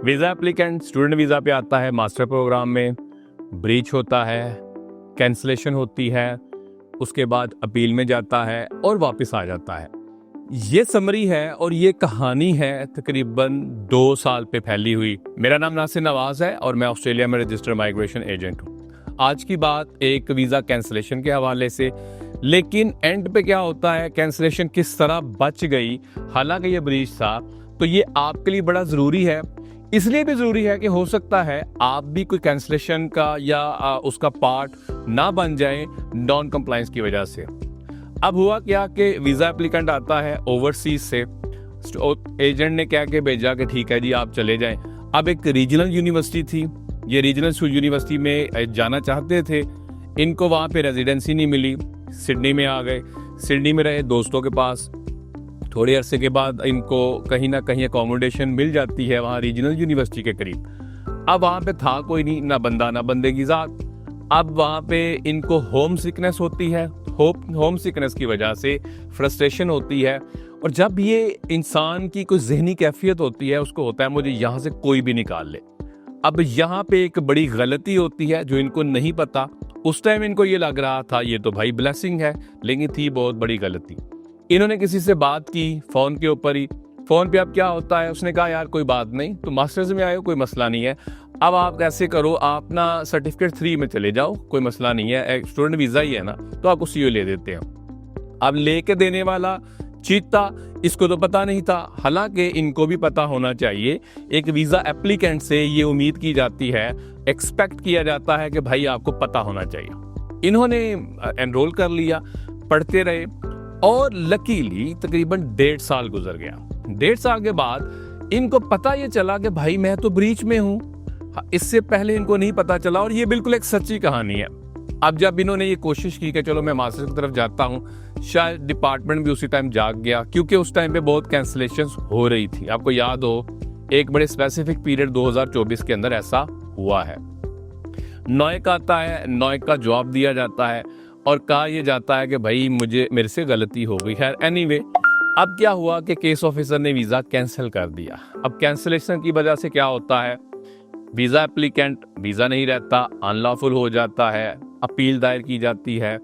Visa applicant student visa पे आता है, मास्टर प्रोग्राम में ब्रीच होता है, कैंसलेशन होती है, उसके बाद अपील में जाता है और वापस आ जाता है। ये समरी है और ये कहानी है तकरीबन 2 साल पे फैली हुई। मेरा नाम नासिर नवाज है और मैं ऑस्ट्रेलिया में रजिस्टर्ड माइग्रेशन एजेंट हूँ। आज की बात एक वीज़ा कैंसलेशन के हवाले से, लेकिन एंड पे क्या होता है, कैंसलेशन किस तरह बच गई, हालांकि ये ब्रीच था। तो ये आपके लिए बड़ा ज़रूरी है, इसलिए भी ज़रूरी है कि हो सकता है आप भी कोई कैंसलेशन का या उसका पार्ट ना बन जाए नॉन कंप्लायंस की वजह से। अब हुआ क्या कि वीज़ा एप्लीकेंट आता है ओवरसीज से, एजेंट ने क्या के भेजा कि ठीक है जी आप चले जाएं। अब एक रीजनल यूनिवर्सिटी थी, ये रीजनल यूनिवर्सिटी में जाना चाहते थे, इनको वहाँ पे रेजिडेंसी नहीं मिली, सिडनी में आ गए, सिडनी में रहे दोस्तों के पास। थोड़े अरसे के बाद इनको कहीं ना कहीं अकोमोडेशन मिल जाती है वहाँ रीजनल यूनिवर्सिटी के करीब। अब वहाँ पे था कोई नहीं, ना बंदा ना बंदे की ज़ात। अब वहाँ पे इनको होम सिकनेस होती है, होम सिकनेस की वजह से फ्रस्ट्रेशन होती है। और जब ये इंसान की कोई जहनी कैफियत होती है, उसको होता है मुझे यहाँ से कोई भी निकाल ले। अब यहाँ पे एक बड़ी गलती होती है जो इनको नहीं पता। उस टाइम इनको ये लग रहा था ये तो भाई ब्लेसिंग है, लेकिन थी बहुत बड़ी गलती। इन्होंने किसी से बात की फ़ोन के ऊपर ही। फ़ोन पे अब क्या होता है, उसने कहा यार कोई बात नहीं, तो मास्टर्स में आए हो, कोई मसला नहीं है, अब आप कैसे करो, आप ना सर्टिफिकेट 3 में चले जाओ, कोई मसला नहीं है, स्टूडेंट वीज़ा ही है ना, तो आपको सीओ ले देते हैं। अब लेके देने वाला चीता, इसको तो पता नहीं था। हालांकि इनको भी पता होना चाहिए, एक वीज़ा एप्लीकेंट से ये उम्मीद की जाती है, एक्सपेक्ट किया जाता है कि भाई आपको पता होना चाहिए। इन्होंने एनरोल कर लिया, पढ़ते रहे और लकीली तकरीबन 1.5 साल गुजर गया। 1.5 साल के बाद इनको पता ये चला कि भाई मैं तो ब्रीच में हूँ। इससे पहले इनको नहीं पता चला और ये बिल्कुल एक सच्ची कहानी है। अब जब इन्होंने ये कोशिश की कि चलो मैं मास्टर्स की तरफ जाता हूँ, शायद डिपार्टमेंट भी उसी टाइम जाग गया, क्योंकि उस टाइम पे बहुत कैंसलेशंस हो रही थी। आपको याद हो एक बड़े स्पेसिफिक पीरियड 2024 के अंदर ऐसा हुआ है। नॉयक आता है, नॉयक का जवाब दिया जाता है और कहा यह जाता है कि भाई मेरे से गलती हो गई। खैर एनीवे, अब क्या हुआ कि केस ऑफिसर ने वीज़ा कैंसिल कर दिया। अब कैंसिलेशन की वजह से क्या होता है, वीज़ा एप्लीकेंट वीज़ा नहीं रहता, अनलॉफुल हो जाता है, अपील दायर की जाती है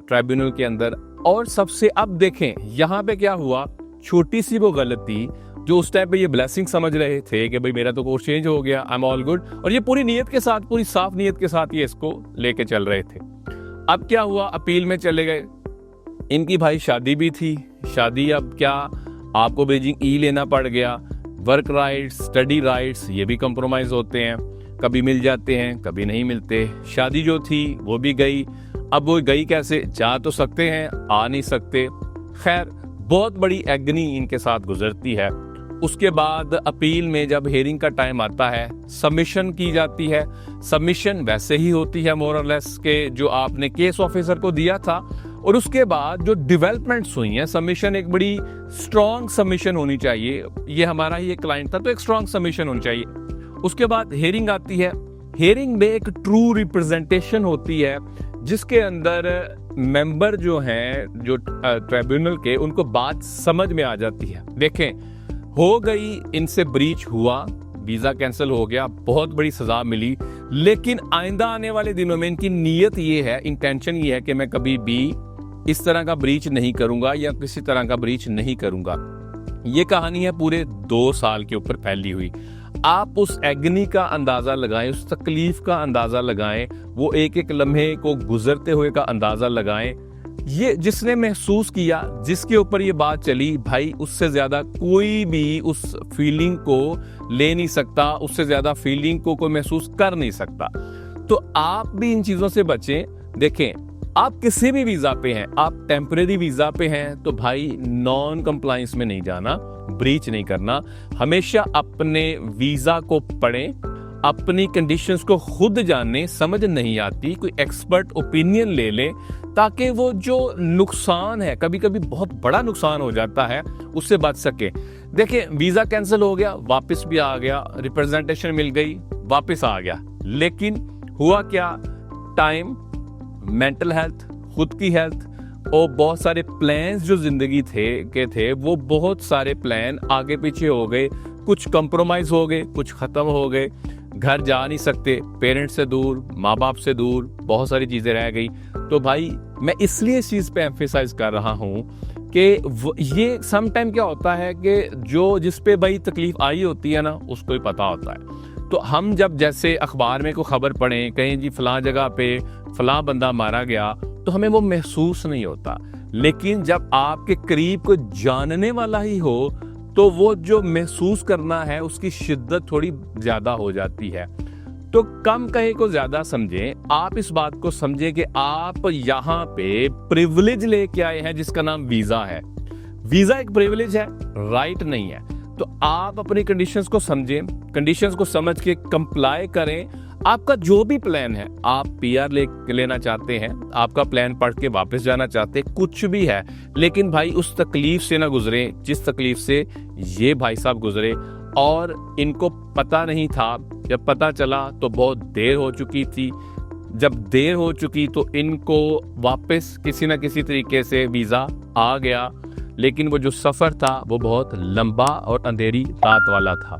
ट्राइब्यूनल के अंदर। और सबसे अब देखें यहाँ पे क्या हुआ, छोटी सी वो गलती जो उस टाइम पे ये ब्लेसिंग समझ रहे थे कि भाई मेरा तो कोर्स चेंज हो गया, आई एम ऑल गुड, और ये पूरी नीयत के साथ, पूरी साफ नीयत के साथ ये इसको लेके चल रहे थे। अब क्या हुआ, अपील में चले गए। इनकी भाई शादी भी थी, शादी अब क्या आपको बेजिंग ई लेना पड़ गया। वर्क राइट्स, स्टडी राइट्स, ये भी कंप्रोमाइज होते हैं, कभी मिल जाते हैं कभी नहीं मिलते। शादी जो थी वो भी गई। अब वो गई कैसे, जा तो सकते हैं, आ नहीं सकते। खैर बहुत बड़ी एग्नी इनके साथ गुजरती है। उसके बाद अपील में जब हेयरिंग का टाइम आता है, सबमिशन की जाती है। सबमिशन वैसे ही होती है मोर और लेस के जो आपने केस ऑफिसर को दिया था। और उसके बाद जो डेवलपमेंट्स हुई हैं, सबमिशन एक बड़ी स्ट्रॉन्ग सबमिशन होनी चाहिए। ये हमारा ही एक क्लाइंट था, तो एक स्ट्रॉन्ग सबमिशन होनी चाहिए। उसके बाद हेयरिंग आती है। हेयरिंग में एक ट्रू रिप्रेजेंटेशन होती है, जिसके अंदर मेंबर जो हैं, जो ट्राइब्यूनल के, उनको बात समझ में आ जाती है। देखें, हो गई इनसे ब्रीच हुआ, वीज़ा कैंसिल हो गया, बहुत बड़ी सजा मिली, लेकिन आइंदा आने वाले दिनों में इनकी नीयत ये है, इंटेंशन ये है कि मैं कभी भी इस तरह का ब्रीच नहीं करूंगा या किसी तरह का ब्रीच नहीं करूंगा। ये कहानी है पूरे 2 साल के ऊपर फैली हुई। आप उस एग्नी का अंदाजा लगाएं, उस तकलीफ का अंदाजा लगाएं, वो एक एक लम्हे को गुजरते हुए का अंदाजा लगाएं। ये जिसने महसूस किया, जिसके ऊपर ये बात चली, भाई उससे ज्यादा कोई भी उस फीलिंग को ले नहीं सकता, उससे ज्यादा फीलिंग को कोई महसूस कर नहीं सकता। तो आप भी इन चीजों से बचें। देखें, आप किसी भी वीजा पे हैं, आप टेम्परेरी वीजा पे हैं, तो भाई नॉन कंप्लायंस में नहीं जाना, ब्रीच नहीं करना। हमेशा अपने वीजा को पढ़ें, अपनी कंडीशंस को खुद जाने। समझ नहीं आती, कोई एक्सपर्ट ओपिनियन ले लें, ताकि वो जो नुकसान है, कभी कभी बहुत बड़ा नुकसान हो जाता है, उससे बच सके। देखिए, वीजा कैंसिल हो गया, वापस भी आ गया, रिप्रेजेंटेशन मिल गई, वापस आ गया, लेकिन हुआ क्या, टाइम, मेंटल हेल्थ, खुद की हेल्थ और बहुत सारे प्लान्स जो जिंदगी थे वो बहुत सारे प्लान आगे पीछे हो गए। कुछ कंप्रोमाइज हो गए, कुछ खत्म हो गए, घर जा नहीं सकते, पेरेंट्स से दूर, माँ बाप से दूर, बहुत सारी चीजें रह गई। तो भाई मैं इसलिए इस चीज पे एम्फेसाइज कर रहा हूँ कि ये सम टाइम क्या होता है कि जो जिस पे भाई तकलीफ आई होती है ना, उसको ही पता होता है। तो हम जब जैसे अखबार में कोई खबर पढ़ें कहीं जी फलां जगह पे फलां बंदा मारा गया, तो हमें वो महसूस नहीं होता। लेकिन जब आपके करीब कोई जानने वाला ही हो, तो वो जो महसूस करना है उसकी शिद्दत थोड़ी ज्यादा हो जाती है। तो कम कहे को ज्यादा समझें, आप इस बात को समझें कि आप यहाँ पे प्रिविलेज लेके आए हैं जिसका नाम वीजा है। वीजा एक प्रिविलेज है, राइट नहीं है। तो आप अपनी कंडीशंस को समझें, कंडीशंस को समझ के कंप्लाई करें। आपका जो भी प्लान है, आप पीआर लेना चाहते हैं, आपका प्लान पढ़ के वापस जाना चाहते हैं, कुछ भी है, लेकिन भाई उस तकलीफ से ना गुजरे जिस तकलीफ से ये भाई साहब गुजरे। और इनको पता नहीं था, जब पता चला तो बहुत देर हो चुकी थी। जब देर हो चुकी तो इनको वापस किसी ना किसी तरीके से वीजा आ गया, लेकिन वो जो सफर था वो बहुत लंबा और अंधेरी रात वाला था।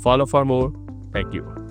Follow for more. Thank you.